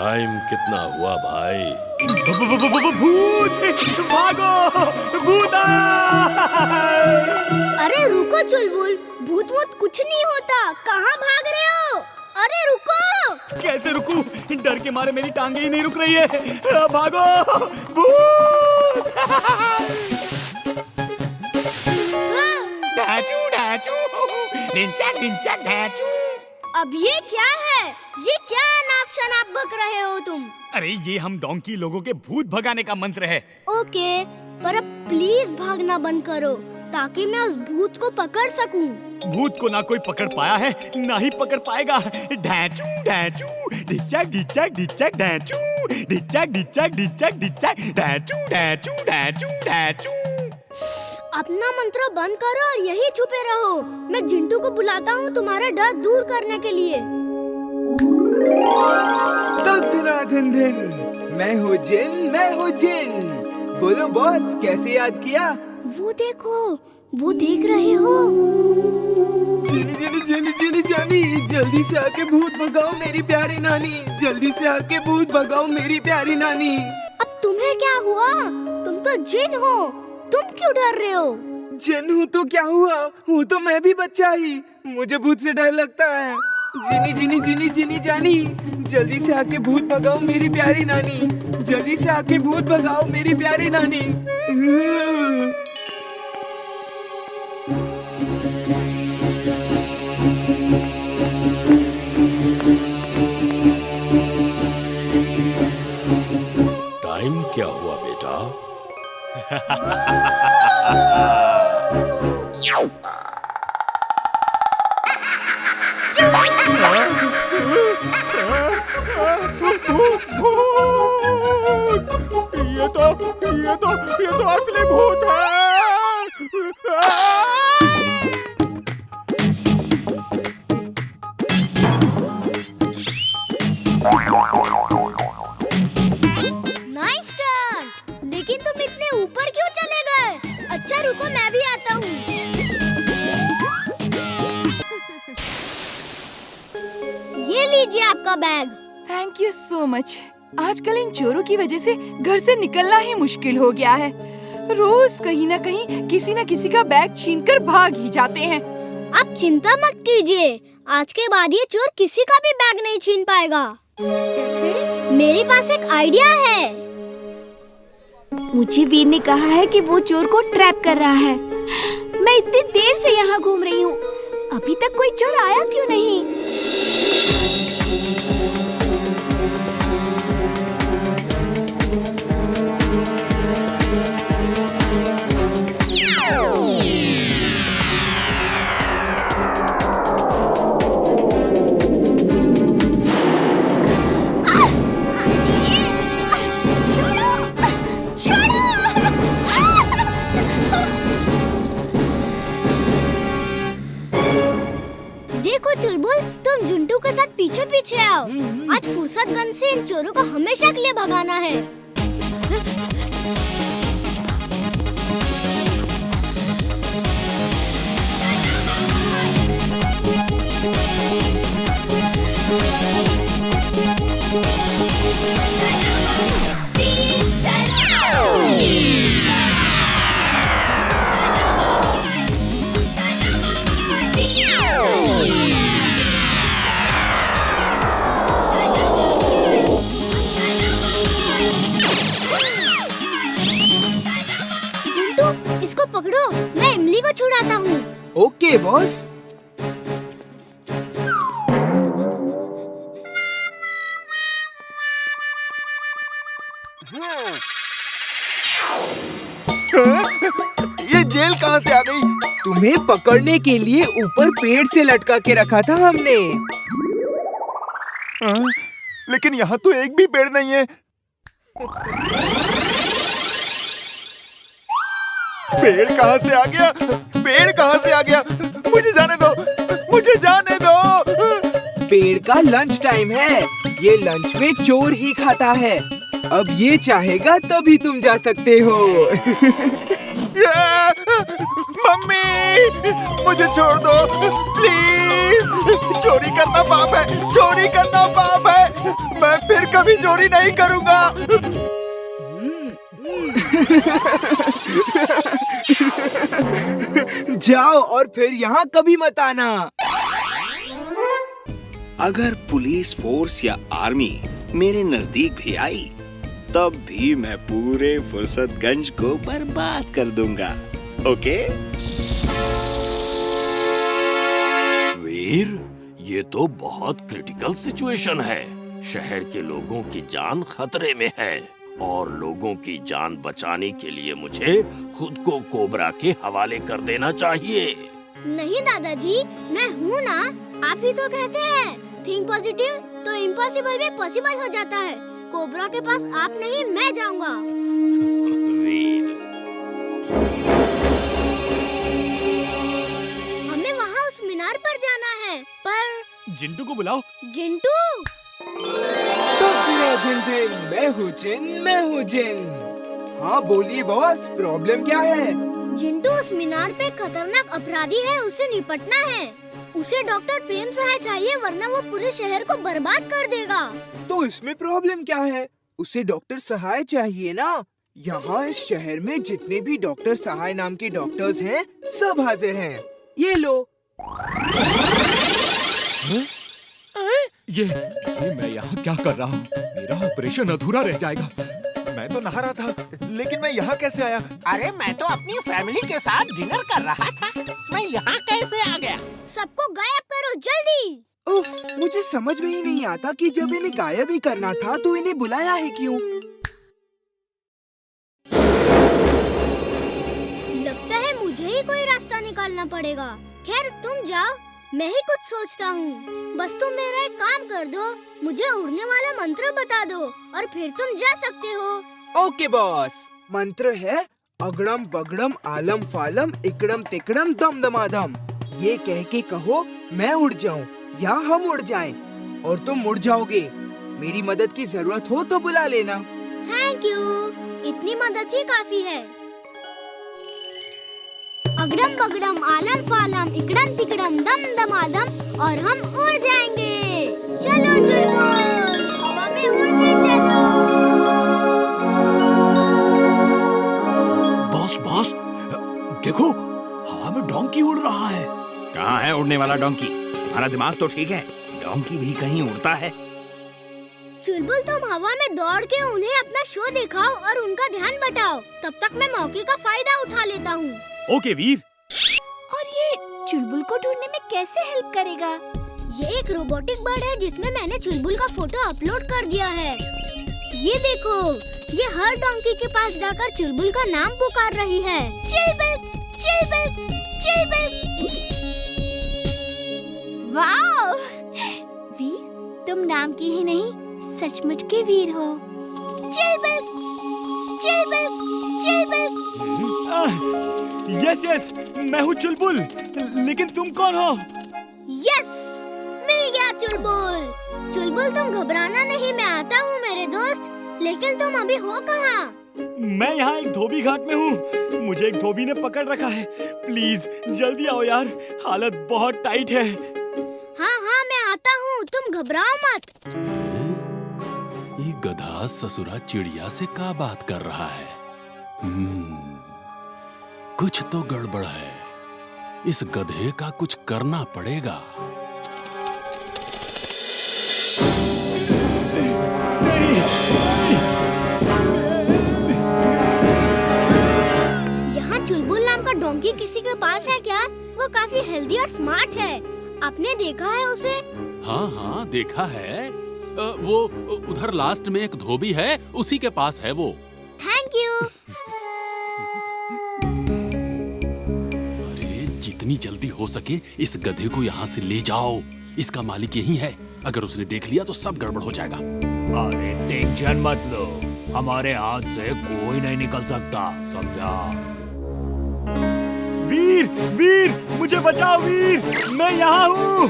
Time कितना हुआ भाई? भूत! भागो! भूत आया! अरे रुको चुलबुल, भूत वूत कुछ नहीं होता। कहाँ भाग रहे हो? अरे रुको! कैसे रुकूं? डर के मारे मेरी टांगे ही नहीं रुक रही है। भागो! भूत! ढाचू ढाचू, ढिंचैक ढिंचैक ढाचू। अब ये क्या है? ये क्या अनाप शनाप बक रहे हो तुम? अरे ये हम डोंकी लोगों के भूत भगाने का मंत्र है। ओके, पर अब प्लीज भागना बंद करो ताकि मैं उस भूत को पकड़ सकूं। भूत को ना कोई पकड़ पाया है, ना ही पकड़ पाएगा। ढाचू ढाचू, ढिंचैक ढिंचैक ढिंचैक ढाचू, ढिंचैक ढिंचैक ढिंचैक ढिंचैक ढाचू ढाचू ढाचू ढाचू। अपना मंत्र बंद करो और यहीं छुपे रहो। मैं जिंटू को बुलाता हूँ तुम्हारा डर दूर करने के लिए। धन धन, मैं हूँ जिन। बोलो बॉस, कैसे याद किया? वो देखो, वो देख रहे हो? जानी, जल्दी से आके भूत भगाओ मेरी प्यारी नानी। जल्दी से आके भूत भगाओ मेरी प्यारी नानी। अब तुम्हें क्या हुआ? तुम तो जिन हो, तुम क्यों डर रहे हो? जिन हूँ तो क्या हुआ, हूँ तो मैं भी बच्चा ही। मुझे भूत से डर लगता है। जिनी जानी, जल्दी से आके भूत भगाओ मेरी प्यारी नानी। जल्दी से आके भूत भगाओ मेरी प्यारी नानी। टाइम क्या हुआ बेटा? ये तो असली भूत है। Nice turn! लेकिन तुम इतने ऊपर क्यों चले गए? अच्छा रुको, मैं भी आता हूँ। ये लीजिए आपका bag. Thank you so much. आजकल इन चोरों की वजह से घर से निकलना ही मुश्किल हो गया है। रोज कहीं न कहीं किसी न किसी का बैग छीनकर भाग ही जाते हैं। आप चिंता मत कीजिए, आज के बाद ये चोर किसी का भी बैग नहीं छीन पाएगा। कैसे? मेरे पास एक आइडिया है। मुझे वीर ने कहा है कि वो चोर को ट्रैप कर रहा है। मैं इतनी देर से यहाँ घूम रही हूँ, अभी तक कोई चोर आया क्यों नहीं? देखो चुलबुल, तुम जुंटू के साथ पीछे पीछे आओ। आज फुर्सत गन से इन चोरों को हमेशा के लिए भगाना है। इसको पकड़ो, मैं इमली को छुड़ाता हूँ। Okay boss. ये जेल कहाँ से आ गई? तुम्हें पकड़ने के लिए ऊपर पेड़ से लटका के रखा था हमने। लेकिन यहाँ तो एक भी पेड़ नहीं है। पेड़ कहाँ से आ गया? पेड़ कहाँ से आ गया? मुझे जाने दो, मुझे जाने दो। पेड़ का लंच टाइम है, ये लंच में चोर ही खाता है। अब ये चाहेगा तभी तुम जा सकते हो। मम्मी, नहीं, मुझे छोड़ दो प्लीज। चोरी करना पाप है, चोरी करना पाप है। मैं फिर कभी चोरी नहीं करूंगा। जाओ और फिर यहाँ कभी मत आना। अगर पुलिस फोर्स या आर्मी मेरे नजदीक भी आई तब भी मैं पूरे फुर्सतगंज को बर्बाद कर दूंगा। ओके? वीर, ये तो बहुत क्रिटिकल सिचुएशन है। शहर के लोगों की जान खतरे में है और लोगों की जान बचाने के लिए मुझे खुद को कोबरा के हवाले कर देना चाहिए। नहीं दादाजी, मैं हूँ ना। आप ही तो कहते हैं थिंक पॉजिटिव तो इम्पॉसिबल भी पॉसिबल हो जाता है। कोबरा के पास आप नहीं, मैं जाऊंगा। वीर, हमें वहाँ उस मीनार पर जाना है, पर जिंटू को बुलाओ। जिंटू, मैं हूँ जिन, मैं हूँ जिन। हाँ बोलिए बॉस, प्रॉब्लम क्या है? जिंटू उस मीनार पे खतरनाक अपराधी है, उसे निपटना है। उसे डॉक्टर प्रेम सहाय चाहिए, वरना वो पूरे शहर को बर्बाद कर देगा। तो इसमें प्रॉब्लम क्या है? उसे डॉक्टर सहाय चाहिए ना। यहाँ इस शहर में जितने भी डॉक्टर सहाय नाम के डॉक्टर्स हैं, सब हाजिर हैं। ये लो। ये मैं यहाँ क्या कर रहा हूँ? मेरा ऑपरेशन अधूरा रह जाएगा। मैं तो नहा रहा था, लेकिन मैं यहाँ कैसे आया? अरे मैं तो अपनी फैमिली के साथ डिनर कर रहा था। मैं यहाँ कैसे आ गया? सबको गायब करो जल्दी। उफ, मुझे समझ में ही नहीं आता कि जब इन्हें गायब ही करना था तो इन्हें बुलाया है क्यों? लगता है मुझे ही कोई रास्ता निकालना पड़ेगा। खैर तुम जाओ, मैं ही कुछ सोचता हूँ। बस तुम मेरा एक काम कर दो, मुझे उड़ने वाला मंत्र बता दो और फिर तुम जा सकते हो। Okay boss. मंत्र है अगड़म बगड़म आलम फालम इकड़म तिकड़म दम दमादम। ये कह के कहो मैं उड़ जाऊं या हम उड़ जाएं और तुम उड़ जाओगे। मेरी मदद की जरूरत हो तो बुला लेना। थैंक यू, इतनी मदद ही काफी है। अगड़म बगड़म आलम फालम इकड़म तिकड़म दम दमादम और हम उड़ जाएंगे। चलो चुलबुल, हवा में उड़ने चलो। बॉस बॉस, देखो हवा में डोंकी उड़ रहा है। कहाँ है उड़ने वाला डोंकी? तुम्हारा दिमाग तो ठीक है, डोंकी भी कहीं उड़ता है। चुलबुल, तुम हवा में दौड़ के उन्हें अपना शो दिखाओ और उनका ध्यान बटाओ। तब तक मैं मौके का फायदा उठा लेता हूँ। ओके वीर। और ये चुलबुल को ढूंढने में कैसे हेल्प करेगा? ये एक रोबोटिक बर्ड है जिसमें मैंने चुलबुल का फोटो अपलोड कर दिया है। ये देखो, ये हर डोंकी के पास जाकर चुलबुल का नाम पुकार रही है। चुलबुल, चुलबुल, चुलबुल। वाओ! वीर, तुम नाम की ही नहीं, सचमुच के वीर हो। चुलबुल, चुलबुल, चुलबुल। यस यस, मैं हूँ चुलबुल, लेकिन तुम कौन हो? यस, मिल गया चुलबुल। चुलबुल, तुम घबराना नहीं, मैं आता हूँ मेरे दोस्त। लेकिन तुम अभी हो कहाँ? मैं यहाँ एक धोबी घाट में हूँ। मुझे एक धोबी ने पकड़ रखा है। प्लीज जल्दी आओ यार, हालत बहुत टाइट है। हाँ हाँ, मैं आता हूँ, तुम घबराओ मत। ये गधा ससुरा चिड़िया से क्या बात कर रहा है? कुछ तो गड़बड़ है। इस गधे का कुछ करना पड़ेगा। यहाँ चुलबुल नाम का डोंकी किसी के पास है क्या? वो काफी हेल्दी और स्मार्ट है। आपने देखा है उसे? हाँ हाँ, देखा है। वो उधर लास्ट में एक धोबी है, उसी के पास है वो। Thank you. अरे जितनी जल्दी हो सके इस गधे को यहाँ से ले जाओ। इसका मालिक यही है। अगर उसने देख लिया तो सब गड़बड़ हो जाएगा। अरे टेंशन मत लो, हमारे हाथ से कोई नहीं निकल सकता, समझा? वीर वीर, मुझे बचाओ वीर, मैं यहाँ हूँ।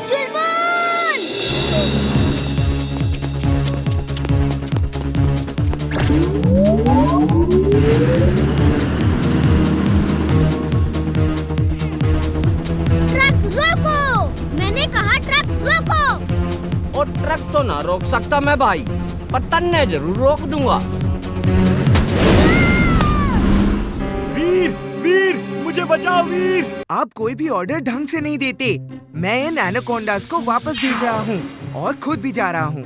चुलबुल! ट्रक रोको! मैंने कहा ट्रक रोको! और ट्रक तो ना रोक सकता मैं भाई, पर तन्ने जरूर रोक दूंगा। वीर, वीर, मुझे बचाओ वीर। आप कोई भी ऑर्डर ढंग से नहीं देते। मैं इन एनाकोंडास को वापस भेज रहा हूँ और खुद भी जा रहा हूँ।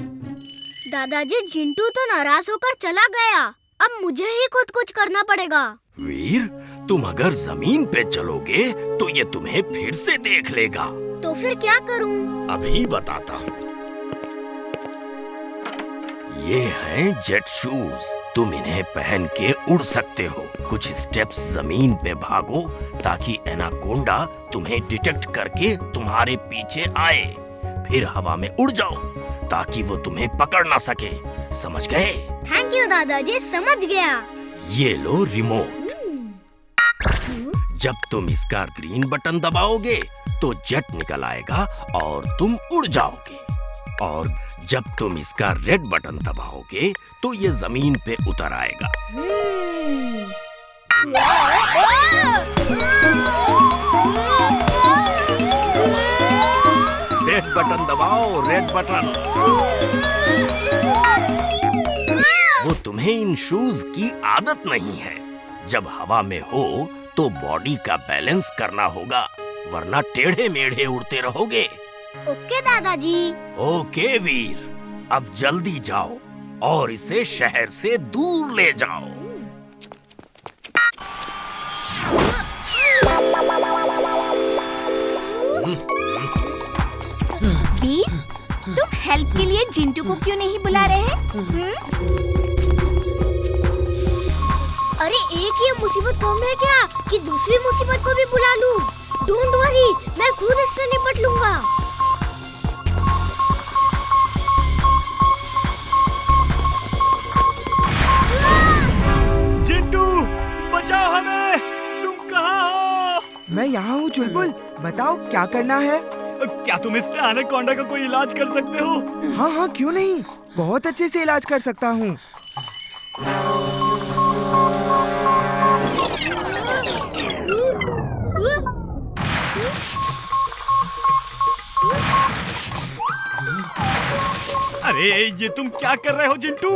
दादाजी, जिंटू तो नाराज होकर चला गया। अब मुझे ही खुद कुछ करना पड़ेगा। वीर, तुम अगर जमीन पे चलोगे तो ये तुम्हें फिर से देख लेगा। तो फिर क्या करूँ? अभी बताता हूँ। ये हैं जेट शूज। तुम इन्हें पहन के उड़ सकते हो। कुछ स्टेप्स जमीन पे भागो ताकि एनाकोंडा तुम्हें डिटेक्ट करके तुम्हारे पीछे आए। फिर हवा में उड़ जाओ ताकि वो तुम्हें पकड़ ना सके। समझ गए? थैंक यू दादाजी, समझ गया। ये लो रिमोट। जब तुम इसका ग्रीन बटन दबाओगे तो जेट निकल आएगा और तुम उड़ जाओगे। और जब तुम इसका रेड बटन दबाओगे तो ये जमीन पे उतर आएगा। रेड बटन दबाओ, रेड बटन। वो तुम्हें इन शूज की आदत नहीं है। जब हवा में हो तो बॉडी का बैलेंस करना होगा, वरना टेढ़े मेढ़े उड़ते रहोगे। ओके दादाजी। ओके वीर, अब जल्दी जाओ और इसे शहर से दूर ले जाओ। वीर, तुम हेल्प के लिए जिंटू को क्यों नहीं बुला रहे? अरे एक ये मुसीबत कम है क्या कि दूसरी मुसीबत को भी बुला लूं? डोंट वरी, मैं खुद इससे निपट लूंगा। जिंटू, बचाओ हमें। तुम कहाँ हो? मैं यहाँ हूँ चुलबुल, बताओ क्या करना है? क्या तुम इससे एनाकोंडा का कोई इलाज कर सकते हो? हाँ हाँ, क्यों नहीं, बहुत अच्छे से इलाज कर सकता हूँ। अरे ये तुम क्या कर रहे हो जिंटू?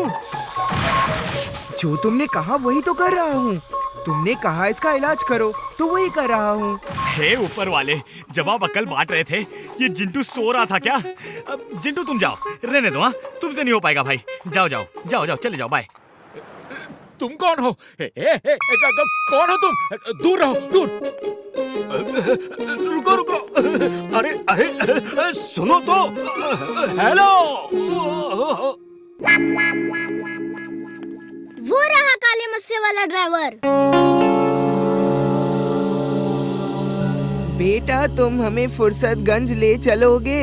जो तुमने कहा वही तो कर रहा हूँ। तुमने कहा इसका इलाज करो तो वही कर रहा हूँ। हे ऊपर वाले, जब आप अकल बांट रहे थे ये जिंटू सो रहा था क्या? अब जिंटू तुम जाओ, रहने दो। हाँ, तुमसे नहीं हो पाएगा भाई। जाओ जाओ जाओ जाओ, चले जाओ, बाय। तुम कौन हो? कौन हो तुम? दूर रहो, दूर। रुको रुको, अरे अरे सुनो तो। हेलो। वो रहा काले मस्से वाला ड्राइवर। बेटा, तुम हमें फुर्सतगंज ले चलोगे?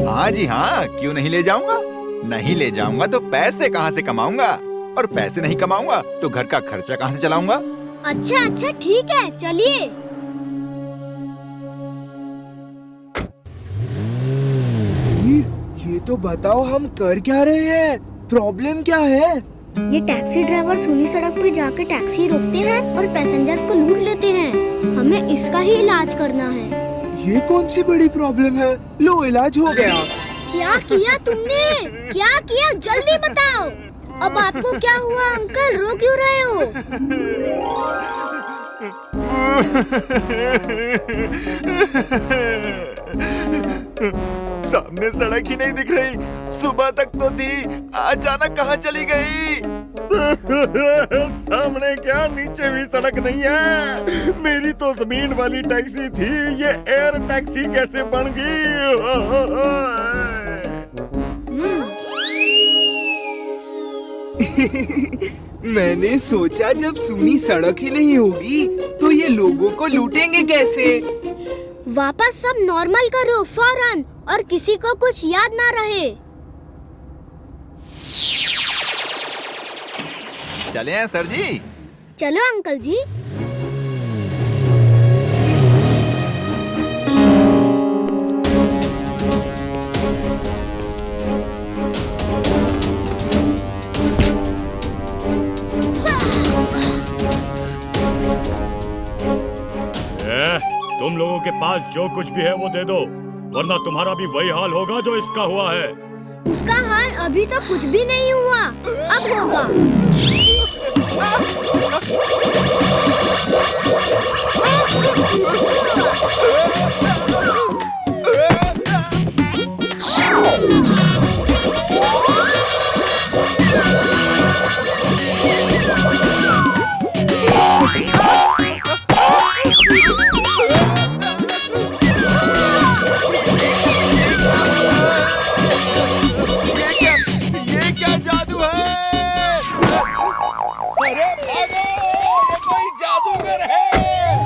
हाँ जी हाँ, क्यों नहीं ले जाऊंगा। नहीं ले जाऊंगा तो पैसे कहाँ से कमाऊंगा, और पैसे नहीं कमाऊंगा तो घर का खर्चा कहाँ से चलाऊंगा। अच्छा अच्छा, ठीक है, चलिए। ये तो बताओ, हम कर क्या रहे हैं? प्रॉब्लम क्या है? ये टैक्सी ड्राइवर सुनी सड़क पे जाके टैक्सी रोकते हैं और पैसेंजर्स को लूट लेते हैं। हमें इसका ही इलाज करना है। ये कौन सी बड़ी प्रॉब्लम है? लो, इलाज हो गया। क्या किया तुमने? क्या किया? जल्दी बताओ। अब आपको क्या हुआ अंकल? रो क्यों रहे हो? सामने सड़क ही नहीं दिख रही। सुबह तक तो थी, अचानक कहाँ चली गई? सामने क्या, नीचे भी सड़क नहीं है। मेरी तो जमीन वाली टैक्सी थी, ये एयर टैक्सी कैसे बन गई? मैंने सोचा जब सुनी सड़क ही नहीं होगी तो ये लोगों को लूटेंगे कैसे? वापस सब नॉर्मल करो फौरन, और किसी को कुछ याद ना रहे। चले हैं सर जी। चलो अंकल जी। तुम लोगों के पास जो कुछ भी है वो दे दो, वरना तुम्हारा भी वही हाल होगा जो इसका हुआ है। उसका हाल अभी तो कुछ भी नहीं हुआ, अब होगा।